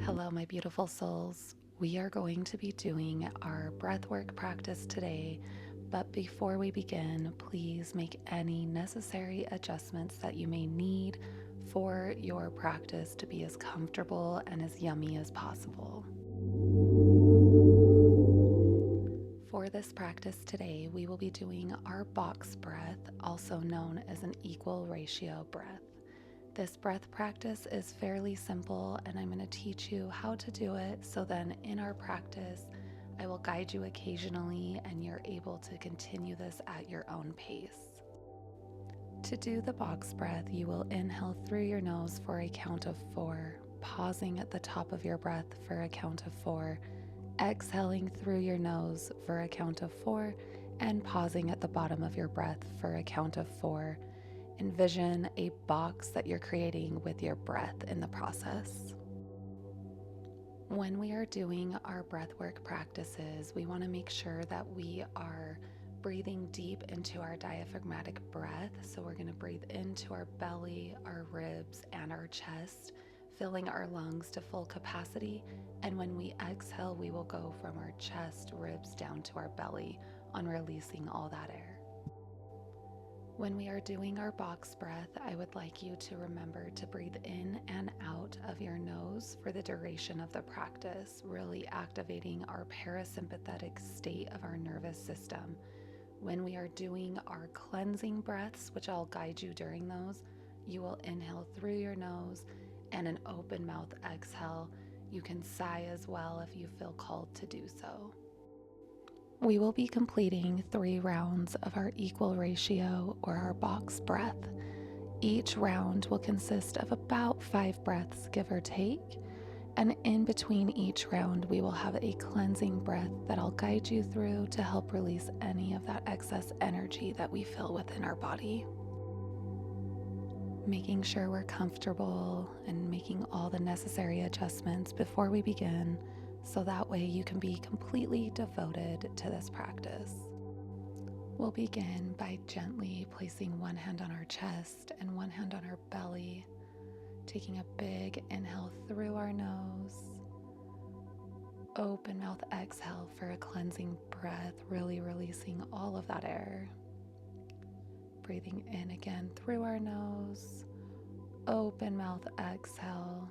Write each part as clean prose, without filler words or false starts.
Hello, my beautiful souls. We are going to be doing our breathwork practice today, but before we begin, please make any necessary adjustments that you may need for your practice to be as comfortable and as yummy as possible. For this practice today, we will be doing our box breath, also known as an equal ratio breath. This breath practice is fairly simple, and I'm going to teach you how to do it so then in our practice, I will guide you occasionally and you're able to continue this at your own pace. To do the box breath, you will inhale through your nose for a count of 4, pausing at the top of your breath for a count of 4, exhaling through your nose for a count of 4, and pausing at the bottom of your breath for a count of 4. Envision a box that you're creating with your breath in the process. When we are doing our breathwork practices, we want to make sure that we are breathing deep into our diaphragmatic breath. So we're going to breathe into our belly, our ribs, and our chest, filling our lungs to full capacity. And when we exhale, we will go from our chest, ribs, down to our belly on releasing all that air. When we are doing our box breath, I would like you to remember to breathe in and out of your nose for the duration of the practice, really activating our parasympathetic state of our nervous system. When we are doing our cleansing breaths, which I'll guide you during those, you will inhale through your nose and an open mouth exhale. You can sigh as well if you feel called to do so. We will be completing 3 rounds of our equal ratio or our box breath. Each round will consist of about 5 breaths, give or take. And in between each round, we will have a cleansing breath that I'll guide you through to help release any of that excess energy that we feel within our body. Making sure we're comfortable and making all the necessary adjustments before we begin, so that way you can be completely devoted to this practice. We'll begin by gently placing one hand on our chest and one hand on our belly, taking a big inhale through our nose, open mouth exhale for a cleansing breath, really releasing all of that air. Breathing in again through our nose, open mouth exhale.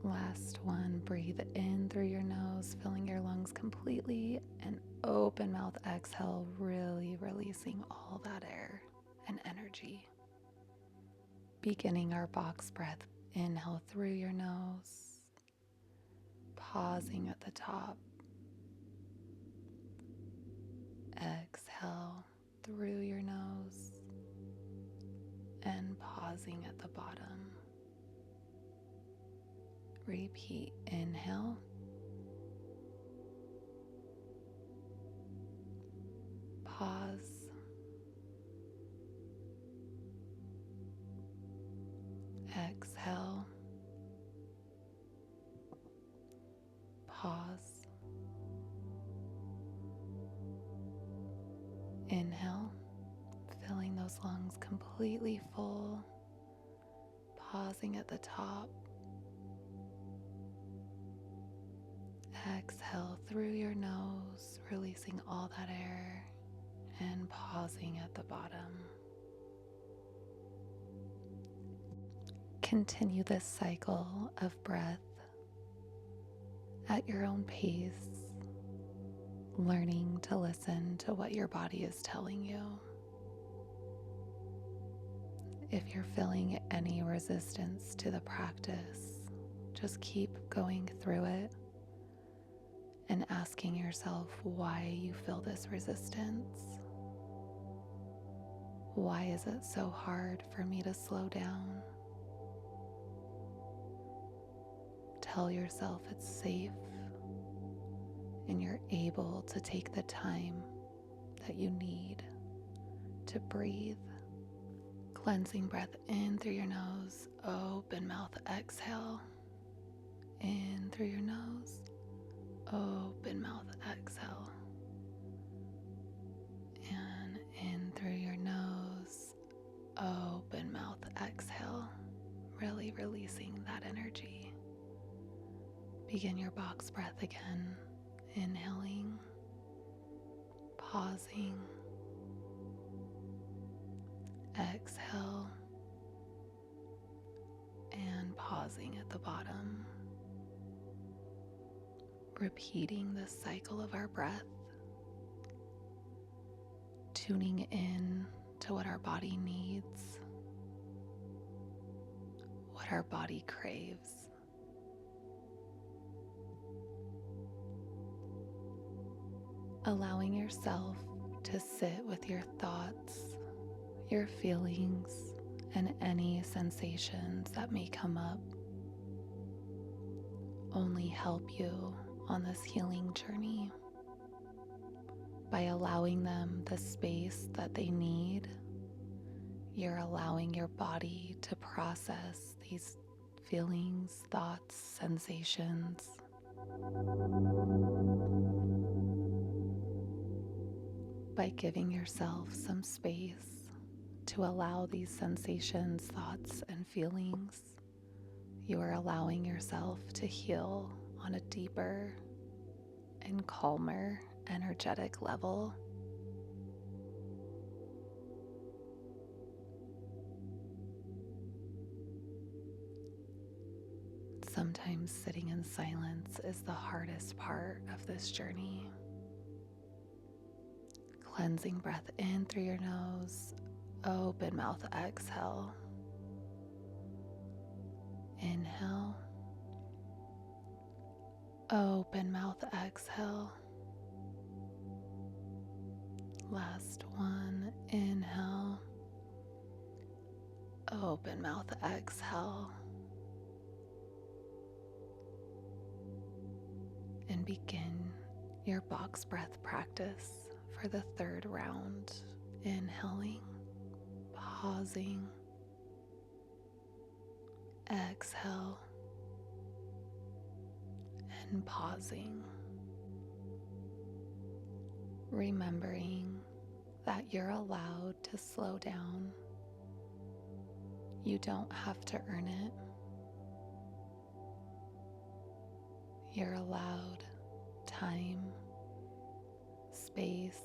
Last one, breathe in through your nose, filling your lungs completely, and open mouth exhale, really releasing all that air and energy. Beginning our box breath, inhale through your nose, pausing at the top. Exhale through your nose and pausing at the bottom. Repeat, inhale, pause, exhale, pause, inhale, filling those lungs completely full, pausing at the top. Exhale through your nose, releasing all that air and pausing at the bottom. Continue this cycle of breath at your own pace, learning to listen to what your body is telling you. If you're feeling any resistance to the practice, just keep going through it and asking yourself why you feel this resistance. Why is it so hard for me to slow down? Tell yourself it's safe and you're able to take the time that you need to breathe. Cleansing breath in through your nose, open mouth exhale. In through your nose, open mouth exhale. And in through your nose, open mouth exhale. Really gently releasing that energy. Begin your box breath again, inhaling, pausing, exhale, and pausing at the bottom. Repeating this cycle of our breath, tuning in to what our body needs, what our body craves. Allowing yourself to sit with your thoughts, your feelings, and any sensations that may come up only help you on this healing journey. By allowing them the space that they need, you're allowing your body to process these feelings, thoughts, sensations. By giving yourself some space to allow these sensations, thoughts, and feelings, you are allowing yourself to heal on a deeper and calmer energetic level. Sometimes sitting in silence is the hardest part of this journey. Cleansing breath in through your nose, open mouth, exhale. Inhale, open mouth, exhale. Last one, inhale, open mouth, exhale. And begin your box breath practice for the third round. Inhaling, pausing, exhale, and pausing. Remembering that you're allowed to slow down. You don't have to earn it. You're allowed time, space,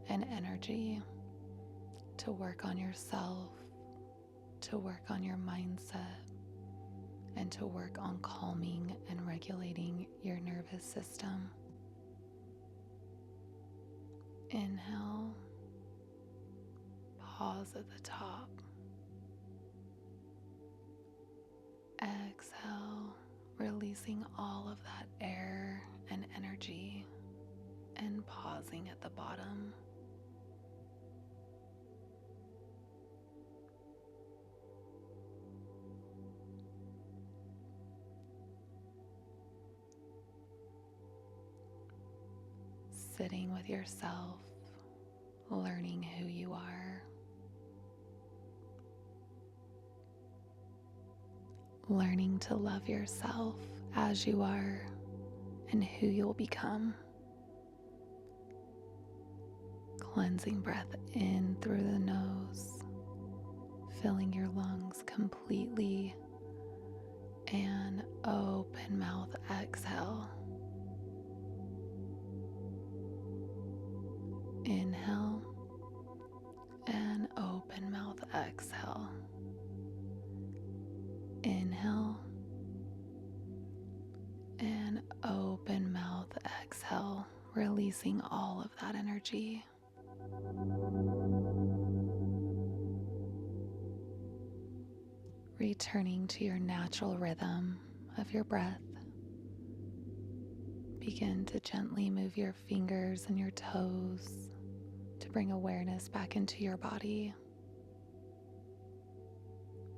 and energy to work on yourself, to work on your mindset, and to work on calming and regulating your nervous system. Inhale, pause at the top. Exhale, releasing all of that air and energy, and pausing at the bottom. Sitting with yourself, learning who you are, learning to love yourself as you are and who you'll become. Cleansing breath in through the nose, filling your lungs completely, and open mouth, exhale. Inhale and open mouth, exhale. Inhale and open mouth, exhale, releasing all of that energy. Returning to your natural rhythm of your breath. Begin to gently move your fingers and your toes to bring awareness back into your body.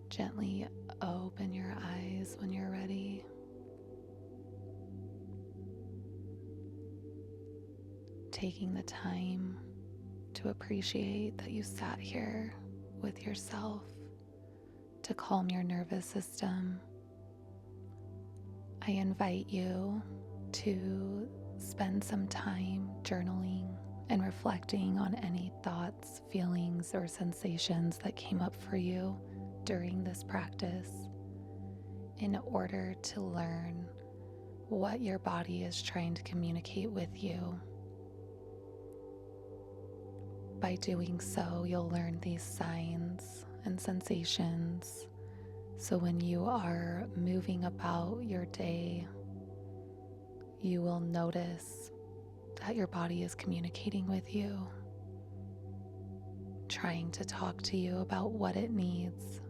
Gently open your eyes when you're ready. Taking the time to appreciate that you sat here with yourself to calm your nervous system. I invite you to spend some time journaling and reflecting on any thoughts, feelings, or sensations that came up for you during this practice in order to learn what your body is trying to communicate with you. By doing so, you'll learn these signs and sensations. So when you are moving about your day, you will notice that your body is communicating with you, trying to talk to you about what it needs.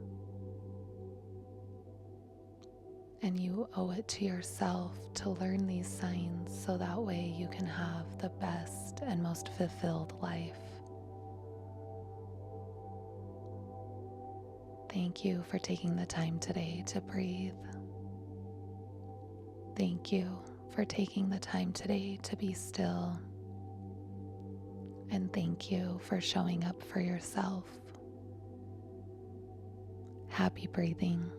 And you owe it to yourself to learn these signs so that way you can have the best and most fulfilled life. Thank you for taking the time today to breathe. Thank you for taking the time today to be still. And thank you for showing up for yourself. Happy breathing.